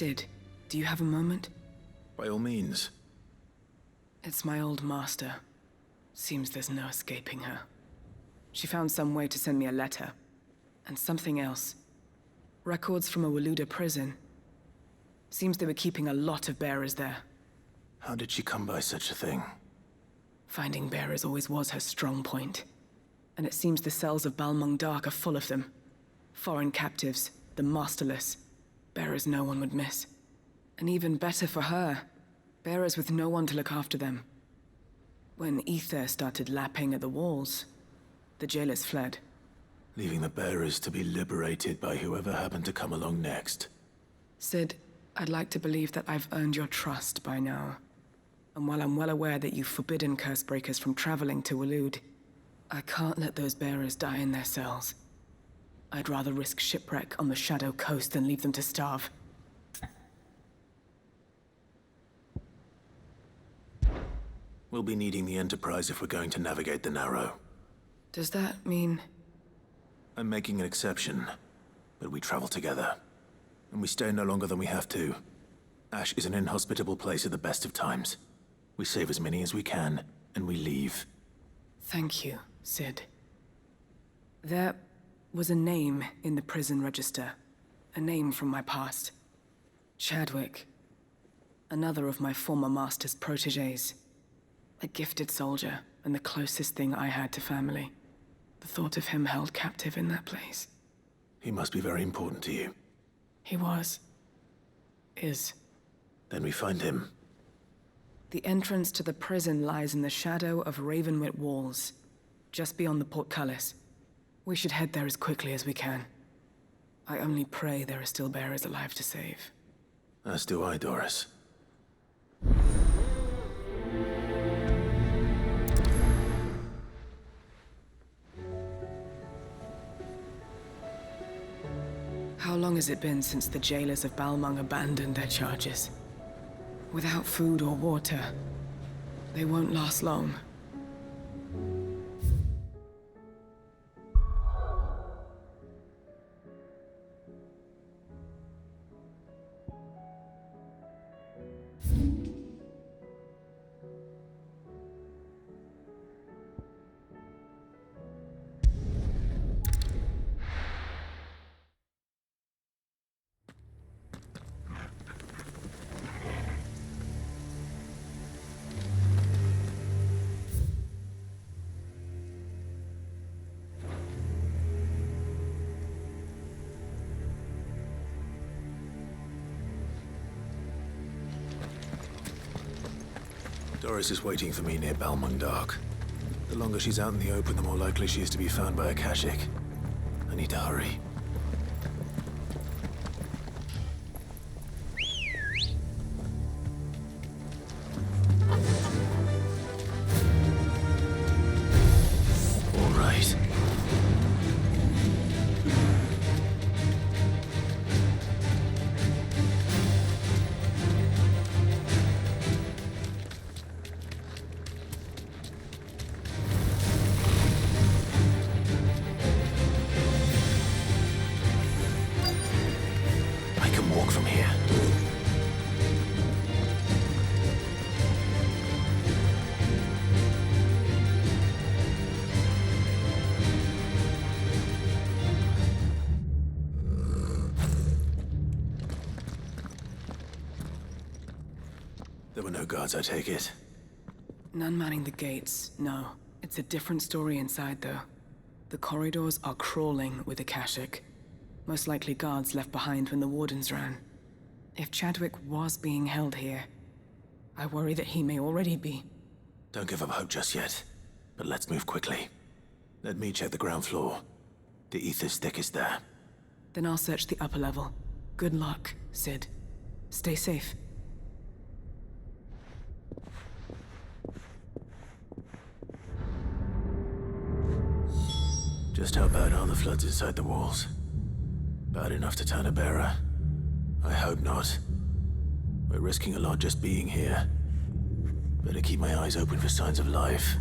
Sid, do you have a moment? By all means. It's my old master. Seems there's no escaping her. She found some way to send me a letter. And something else. Records from a Waluda prison. Seems they were keeping a lot of bearers there. How did she come by such a thing? Finding bearers always was her strong point. And it seems the cells of Balmung Dark are full of them. Foreign captives, the masterless. Bearers no one would miss. And even better for her, bearers with no one to look after them. When ether started lapping at the walls, the jailers fled. Leaving the bearers to be liberated by whoever happened to come along next. Sid, I'd like to believe that I've earned your trust by now. And while I'm well aware that you've forbidden Cursebreakers from traveling to Waloed, I can't let those bearers die in their cells. I'd rather risk shipwreck on the Shadow Coast than leave them to starve. We'll be needing the Enterprise if we're going to navigate the Narrow. Does that mean... I'm making an exception, but we travel together. And we stay no longer than we have to. Ash is an inhospitable place at the best of times. We save as many as we can, and we leave. Thank you, Sid. There was a name in the prison register. A name from my past. Chadwick. Another of my former master's protégés. A gifted soldier, and the closest thing I had to family. The thought of him held captive in that place. He must be very important to you. He was. Is. Then we find him. The entrance to the prison lies in the shadow of Ravenwit Walls, just beyond the portcullis. We should head there as quickly as we can. I only pray there are still bearers alive to save. As do I, Doris. How long has it been since the jailers of Balmung abandoned their charges? Without food or water, they won't last long. Doris is waiting for me near Balmung Dark. The longer she's out in the open, the more likely she is to be found by a Kashyyyk. I need to hurry. All right. There were no guards, I take it. None manning the gates, no. It's a different story inside, though. The corridors are crawling with the Kashyyyk. Most likely guards left behind when the wardens ran. If Chadwick was being held here, I worry that he may already be. Don't give up hope just yet, but let's move quickly. Let me check the ground floor. The ether's thickest there. Then I'll search the upper level. Good luck, Sid. Stay safe. Just how bad are the floods inside the walls? Bad enough to turn a bearer? I hope not. We're risking a lot just being here. Better keep my eyes open for signs of life.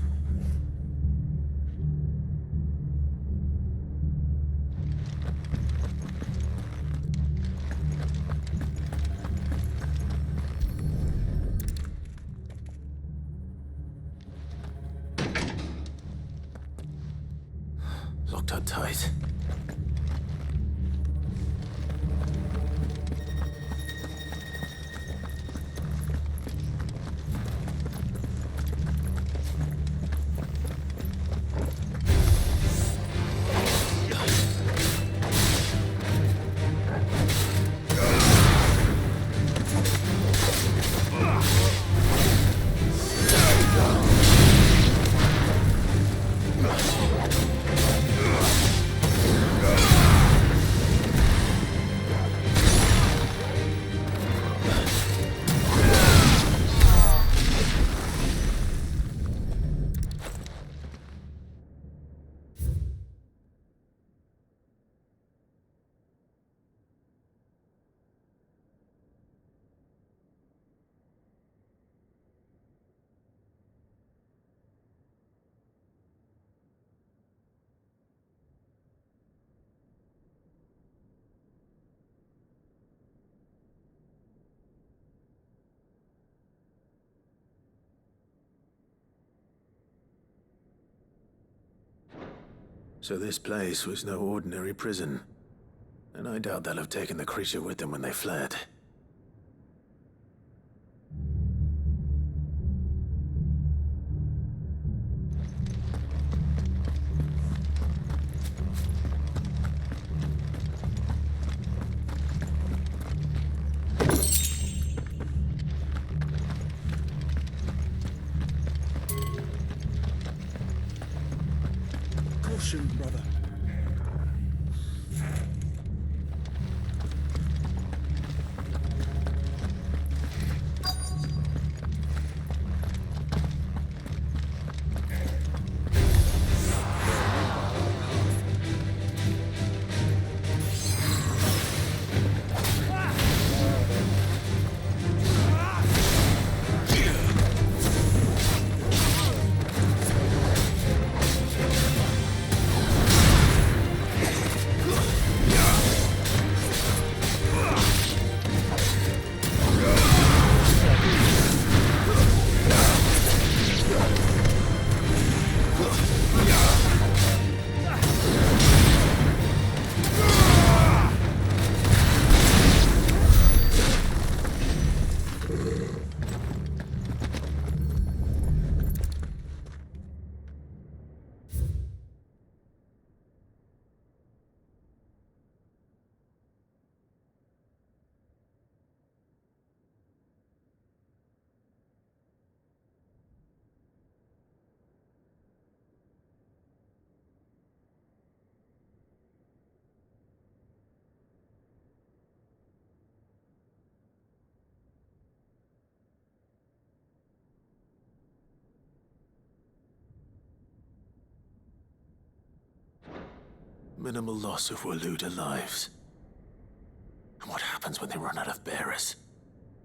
Locked her tight. So this place was no ordinary prison. And I doubt they'll have taken the creature with them when they fled. Caution, brother. Minimal loss of Waluda lives. And what happens when they run out of bearers?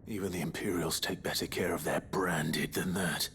Even the Imperials take better care of their branded than that.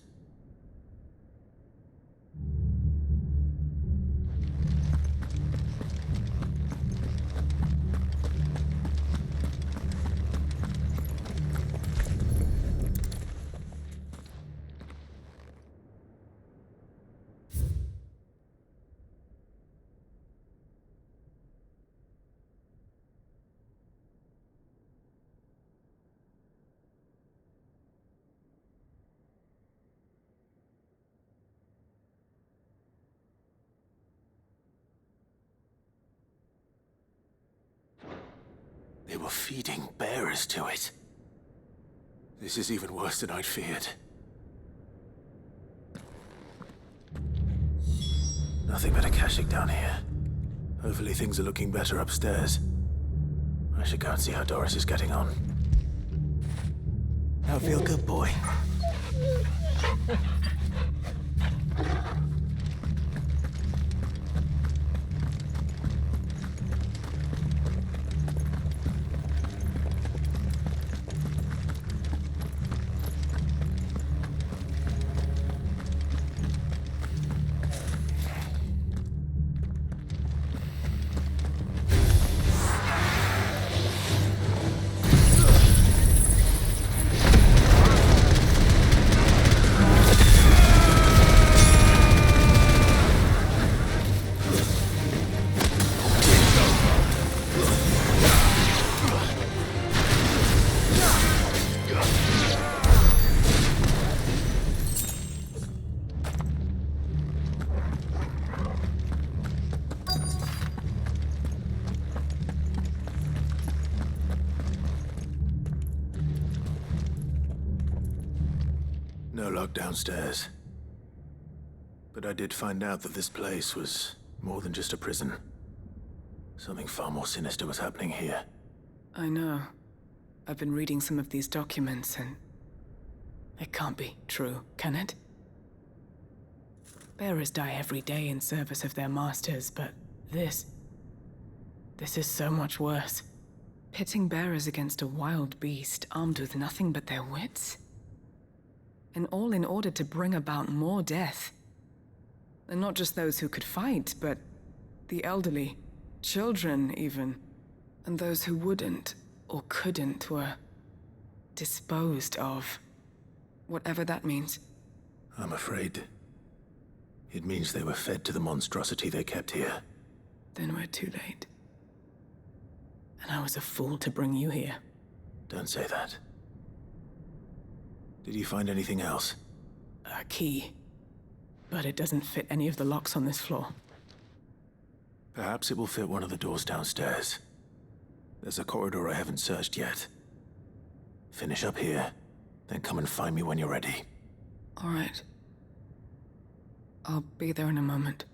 They were feeding bearers to it. This is even worse than I'd feared. Nothing but a caching down here. Hopefully things are looking better upstairs. I should go and see how Doris is getting on. Now feel good, boy. dark downstairs. But I did find out that this place was more than just a prison. Something far more sinister was happening here. I know. I've been reading some of these documents and... it can't be true, can it? Bearers die every day in service of their masters, but this is so much worse. Pitting bearers against a wild beast armed with nothing but their wits? And all in order to bring about more death. And not just those who could fight, but the elderly, children even. And those who wouldn't or couldn't were disposed of. Whatever that means. I'm afraid it means they were fed to the monstrosity they kept here. Then we're too late. And I was a fool to bring you here. Don't say that. Did you find anything else? A key. But it doesn't fit any of the locks on this floor. Perhaps it will fit one of the doors downstairs. There's a corridor I haven't searched yet. Finish up here, then come and find me when you're ready. All right. I'll be there in a moment.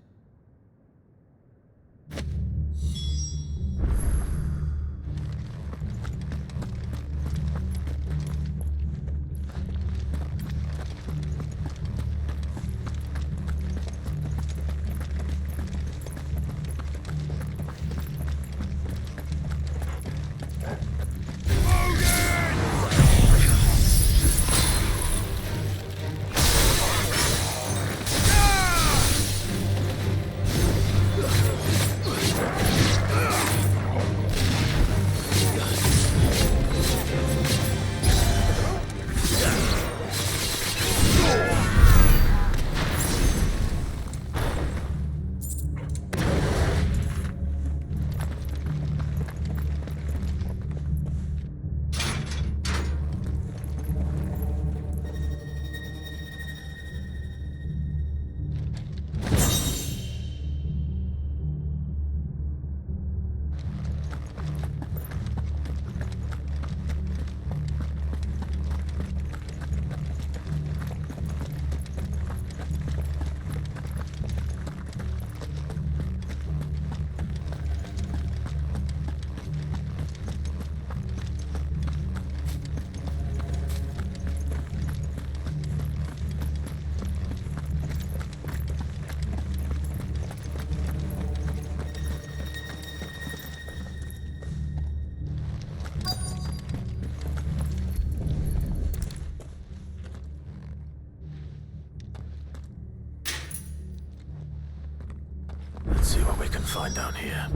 Let's see what we can find down here.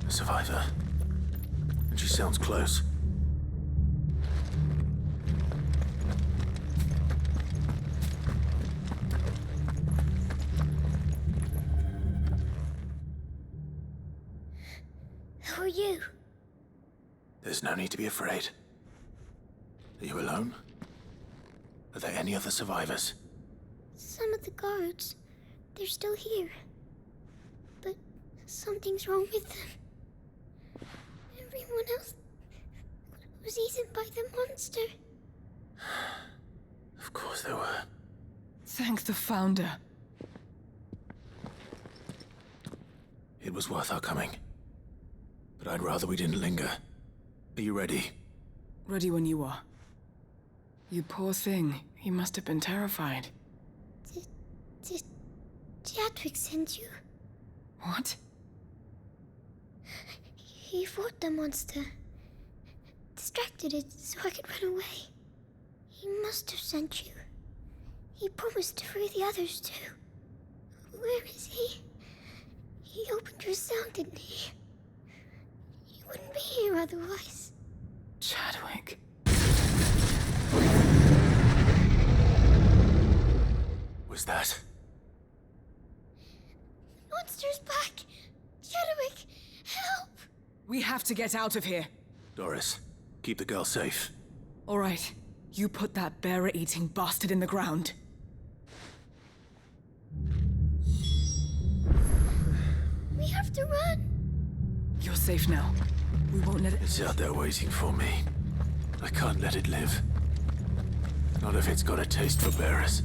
A survivor. And she sounds close. Who are you? There's no need to be afraid. Are you alone? Are there any other survivors? Some of the guards. They're still here. But something's wrong with them. Everyone else was eaten by the monster. Of course there were. Thank the Founder. It was worth our coming. But I'd rather we didn't linger. Are you ready? Ready when you are. You poor thing. You must have been terrified. Did Jadwick send you? What? He fought the monster. Distracted it so I could run away. He must have sent you. He promised to free the others too. Where is he? He opened your cell, didn't he? He wouldn't be here otherwise. Chadwick. was that? Monster's back! Chadwick, help! We have to get out of here. Doris, keep the girl safe. All right. You put that bearer-eating bastard in the ground. We have to run! You're safe now. We won't let it... It's out there waiting for me. I can't let it live. Not if it's got a taste for bearers.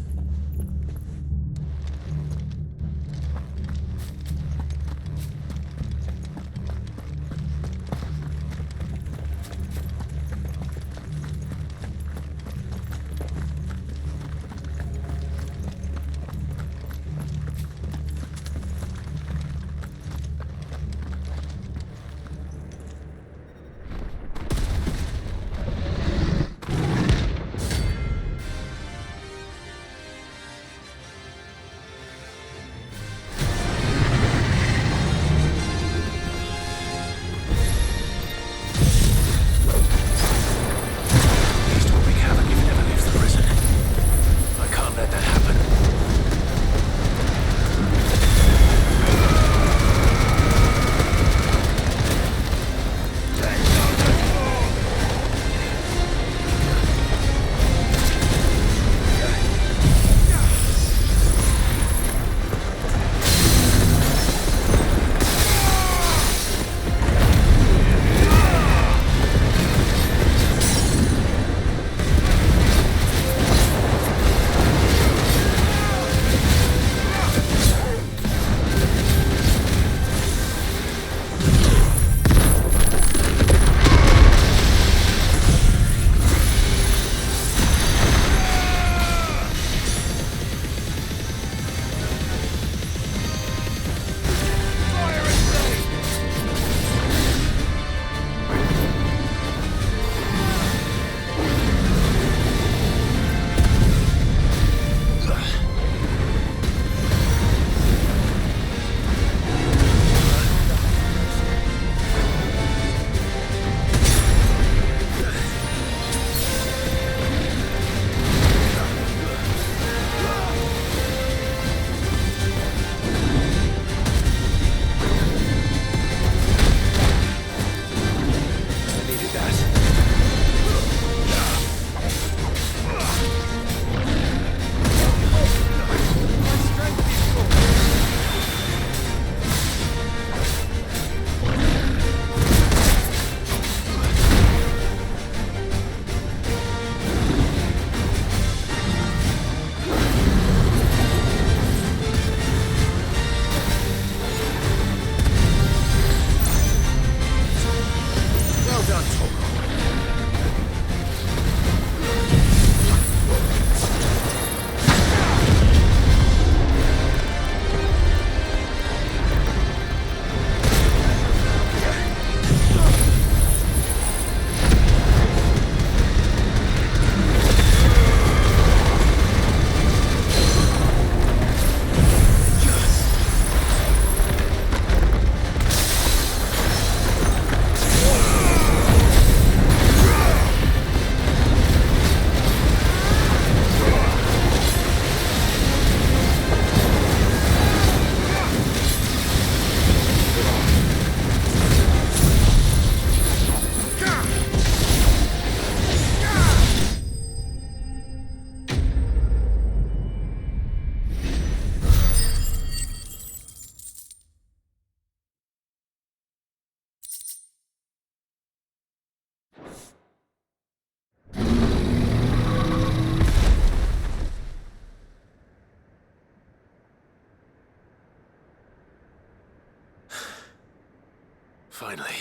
Finally.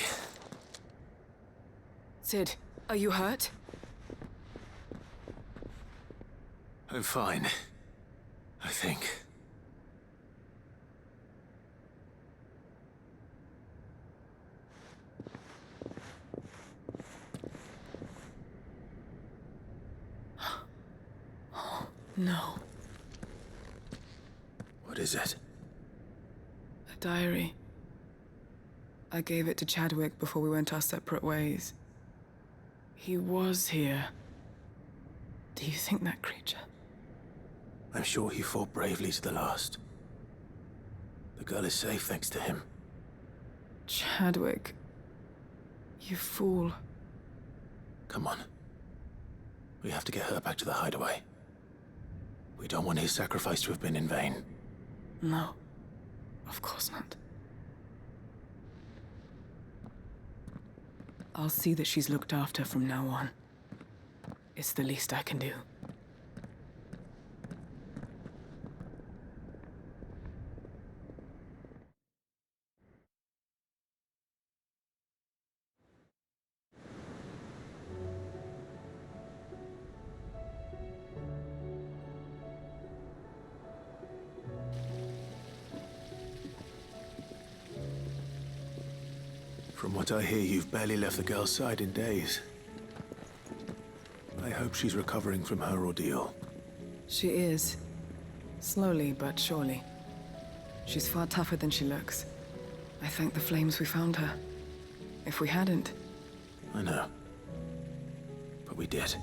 Sid, are you hurt? I'm fine. I think. No. What is it? A diary. I gave it to Chadwick before we went our separate ways. He was here. Do you think that creature? I'm sure he fought bravely to the last. The girl is safe thanks to him. Chadwick. You fool. Come on. We have to get her back to the hideaway. We don't want his sacrifice to have been in vain. No. Of course not. I'll see that she's looked after from now on. It's the least I can do. From what I hear, you've barely left the girl's side in days. I hope she's recovering from her ordeal. She is. Slowly but surely. She's far tougher than she looks. I thank the flames we found her. If we hadn't... I know. But we did.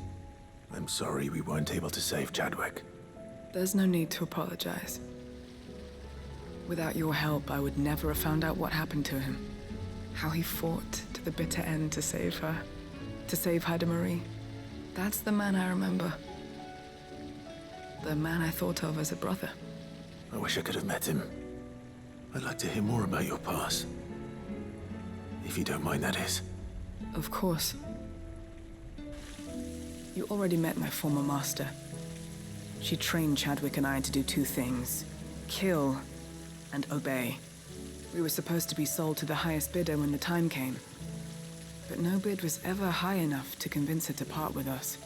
I'm sorry we weren't able to save Chadwick. There's no need to apologize. Without your help, I would never have found out what happened to him. How he fought to the bitter end to save her. To save Haida Marie. That's the man I remember. The man I thought of as a brother. I wish I could have met him. I'd like to hear more about your past. If you don't mind, that is. Of course. You already met my former master. She trained Chadwick and I to do two things. Kill and obey. We were supposed to be sold to the highest bidder when the time came. But no bid was ever high enough to convince her to part with us.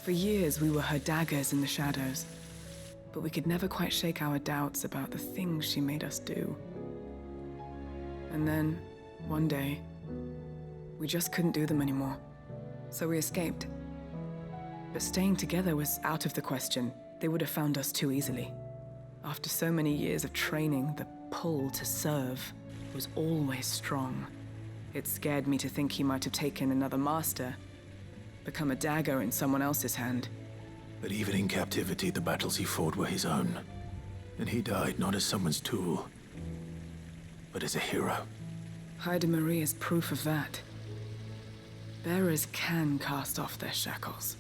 For years, we were her daggers in the shadows. But we could never quite shake our doubts about the things she made us do. And then, one day, we just couldn't do them anymore. So we escaped. But staying together was out of the question. They would have found us too easily. After so many years of training, the pull to serve was always strong. It scared me to think he might have taken another master, become a dagger in someone else's hand. But even in captivity, the battles he fought were his own. And he died not as someone's tool, but as a hero. Haida Marie is proof of that. Bearers can cast off their shackles.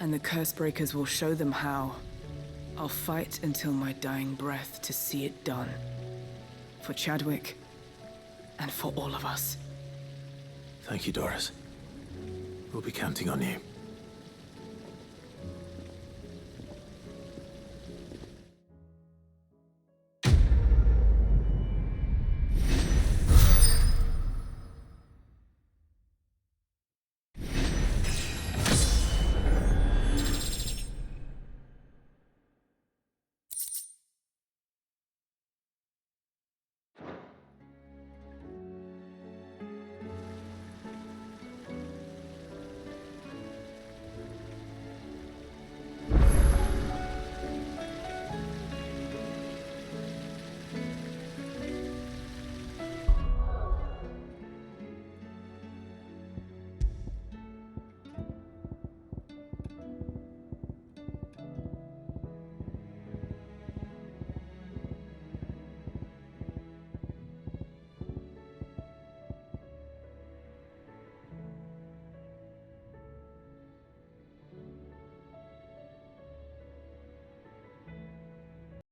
And the Cursebreakers will show them how. I'll fight until my dying breath to see it done. For Chadwick, and for all of us. Thank you, Doris. We'll be counting on you.